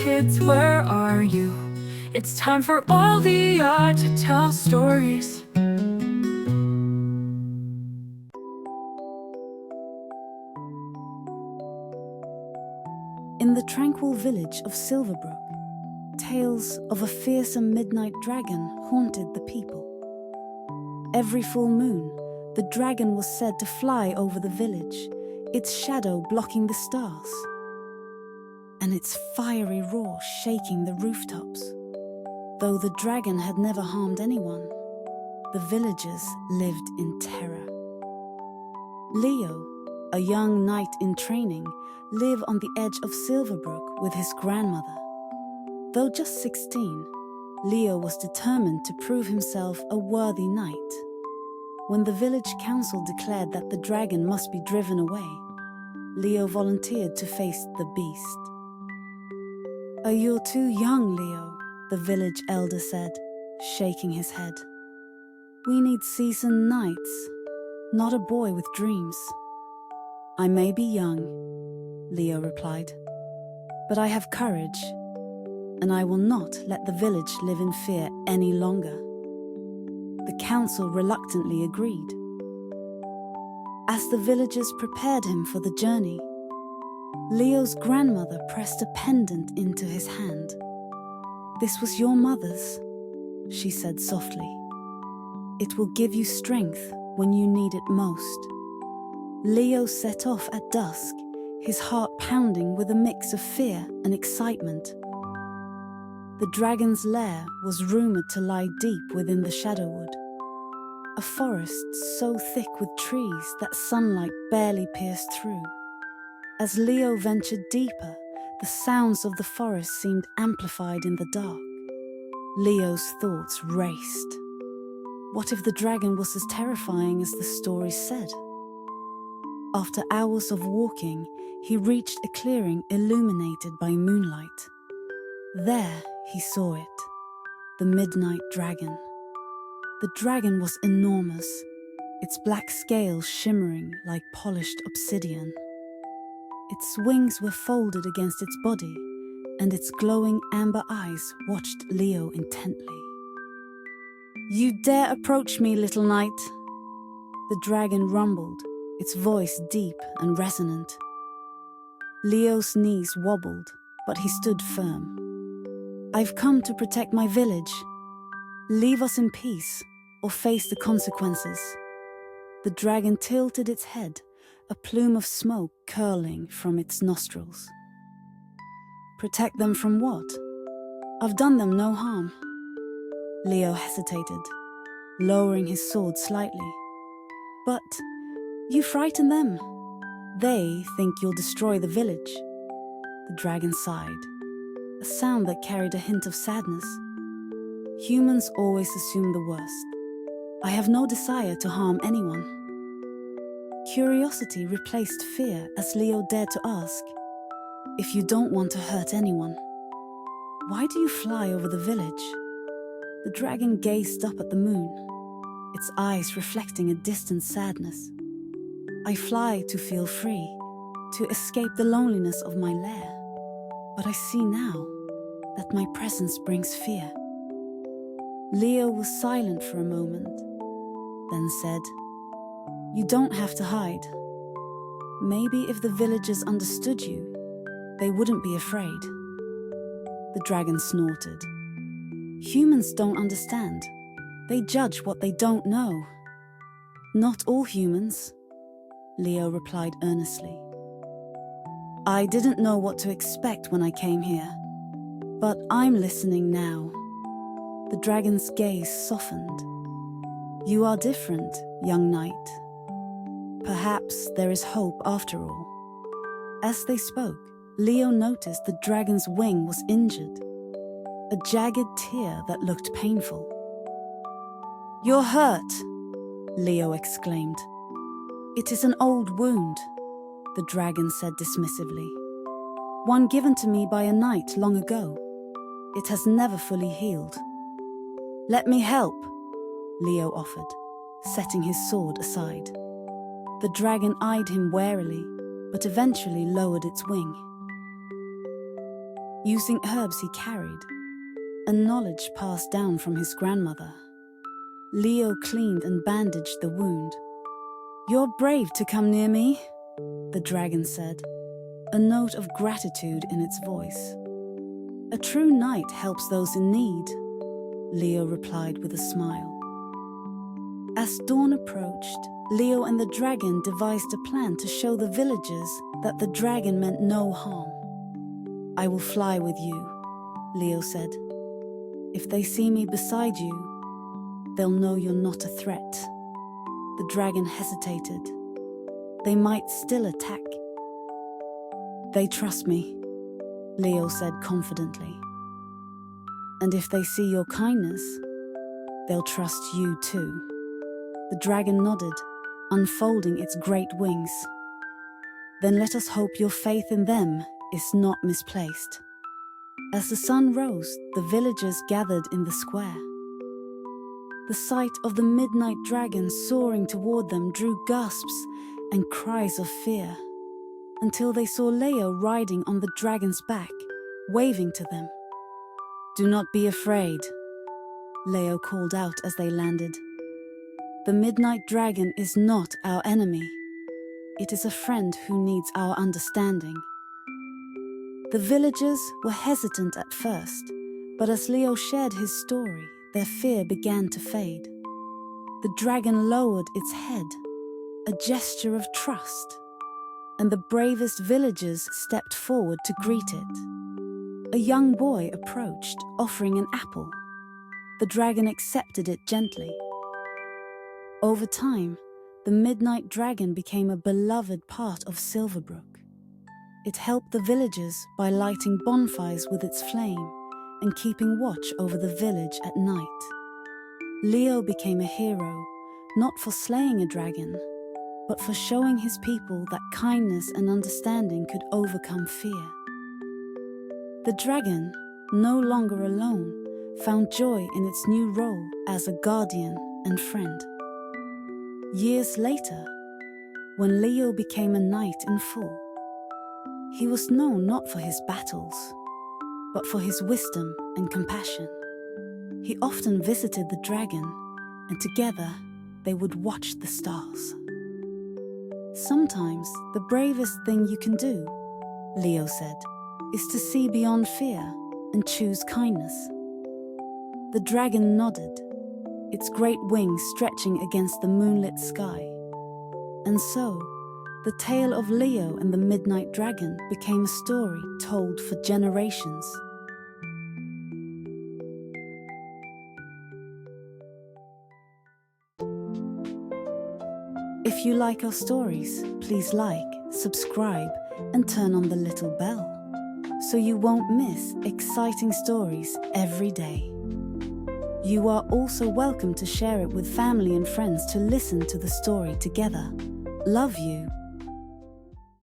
kids, where are you? It's time for all the art to tell stories. In the tranquil village of Silverbrook, tales of a fearsome midnight dragon haunted the people. Every full moon, the dragon was said to fly over the village, its shadow blocking the stars, and its fiery roar shaking the rooftops. Though the dragon had never harmed anyone, the villagers lived in terror. Leo, a young knight in training, lived on the edge of Silverbrook with his grandmother. Though just 16, Leo was determined to prove himself a worthy knight. When the village council declared that the dragon must be driven away, Leo volunteered to face the beast. "You're too young, Leo," the village elder said, shaking his head. "We need seasoned knights, not a boy with dreams." "I may be young," Leo replied, "but I have courage, and I will not let the village live in fear any longer." The council reluctantly agreed. As the villagers prepared him for the journey, Leo's grandmother pressed a pendant into his hand. "This was your mother's," she said softly. "It will give you strength when you need it most." Leo set off at dusk, his heart pounding with a mix of fear and excitement. The dragon's lair was rumored to lie deep within the Shadowwood, a forest so thick with trees that sunlight barely pierced through. As Leo ventured deeper, the sounds of the forest seemed amplified in the dark. Leo's thoughts raced. What if the dragon was as terrifying as the stories said? After hours of walking, he reached a clearing illuminated by moonlight. There he saw it, the midnight dragon. The dragon was enormous, its black scales shimmering like polished obsidian. Its wings were folded against its body, and its glowing amber eyes watched Leo intently. "You dare approach me, little knight?" The dragon rumbled, its voice deep and resonant. Leo's knees wobbled, but he stood firm. "I've come to protect my village. Leave us in peace, or face the consequences." The dragon tilted its head, a plume of smoke curling from its nostrils. "Protect them from what? I've done them no harm." Leo hesitated, lowering his sword slightly. "But you frighten them. They think you'll destroy the village." The dragon sighed, a sound that carried a hint of sadness. "Humans always assume the worst. I have no desire to harm anyone." Curiosity replaced fear as Leo dared to ask, "If you don't want to hurt anyone, why do you fly over the village?" The dragon gazed up at the moon, its eyes reflecting a distant sadness. "I fly to feel free, to escape the loneliness of my lair. But I see now that my presence brings fear." Leo was silent for a moment, then said, "You don't have to hide. Maybe if the villagers understood you, they wouldn't be afraid." The dragon snorted. "Humans don't understand. They judge what they don't know." "Not all humans," Leo replied earnestly. "I didn't know what to expect when I came here, but I'm listening now." The dragon's gaze softened. "You are different, young knight. Perhaps there is hope after all." As they spoke, Leo noticed the dragon's wing was injured, a jagged tear that looked painful. "You're hurt," Leo exclaimed. "It is an old wound," the dragon said dismissively. "One given to me by a knight long ago. It has never fully healed." "Let me help," Leo offered, setting his sword aside. The dragon eyed him warily, but eventually lowered its wing. using herbs he carried, a knowledge passed down from his grandmother. Leo cleaned and bandaged the wound. "You're brave to come near me," the dragon said, a note of gratitude in its voice. "A true knight helps those in need," Leo replied with a smile. As dawn approached, Leo and the dragon devised a plan to show the villagers that the dragon meant no harm. "I will fly with you," Leo said. "If they see me beside you, they'll know you're not a threat." The dragon hesitated. "They might still attack." "They trust me," Leo said confidently. "And if they see your kindness, they'll trust you too." The dragon nodded, unfolding its great wings. "Then let us hope your faith in them is not misplaced." As the sun rose, the villagers gathered in the square. The sight of the midnight dragon soaring toward them drew gasps and cries of fear, until they saw Leo riding on the dragon's back, waving to them. "Do not be afraid," Leo called out as they landed. "The midnight dragon is not our enemy. It is a friend who needs our understanding." The villagers were hesitant at first, but as Leo shared his story, their fear began to fade. The dragon lowered its head, a gesture of trust, and the bravest villagers stepped forward to greet it. A young boy approached, offering an apple. The dragon accepted it gently. Over time, the midnight dragon became a beloved part of Silverbrook. It helped the villagers by lighting bonfires with its flame and keeping watch over the village at night. Leo became a hero, not for slaying a dragon, but for showing his people that kindness and understanding could overcome fear. The dragon, no longer alone, found joy in its new role as a guardian and friend. Years later, when Leo became a knight in full, he was known not for his battles, but for his wisdom and compassion. He often visited the dragon, and together they would watch the stars. "Sometimes the bravest thing you can do," Leo said, "is to see beyond fear and choose kindness." The dragon nodded, its great wings stretching against the moonlit sky. And so, the tale of Leo and the Midnight Dragon became a story told for generations. If you like our stories, please like, subscribe, and turn on the little bell, so you won't miss exciting stories every day. You are also welcome to share it with family and friends to listen to the story together. Love you.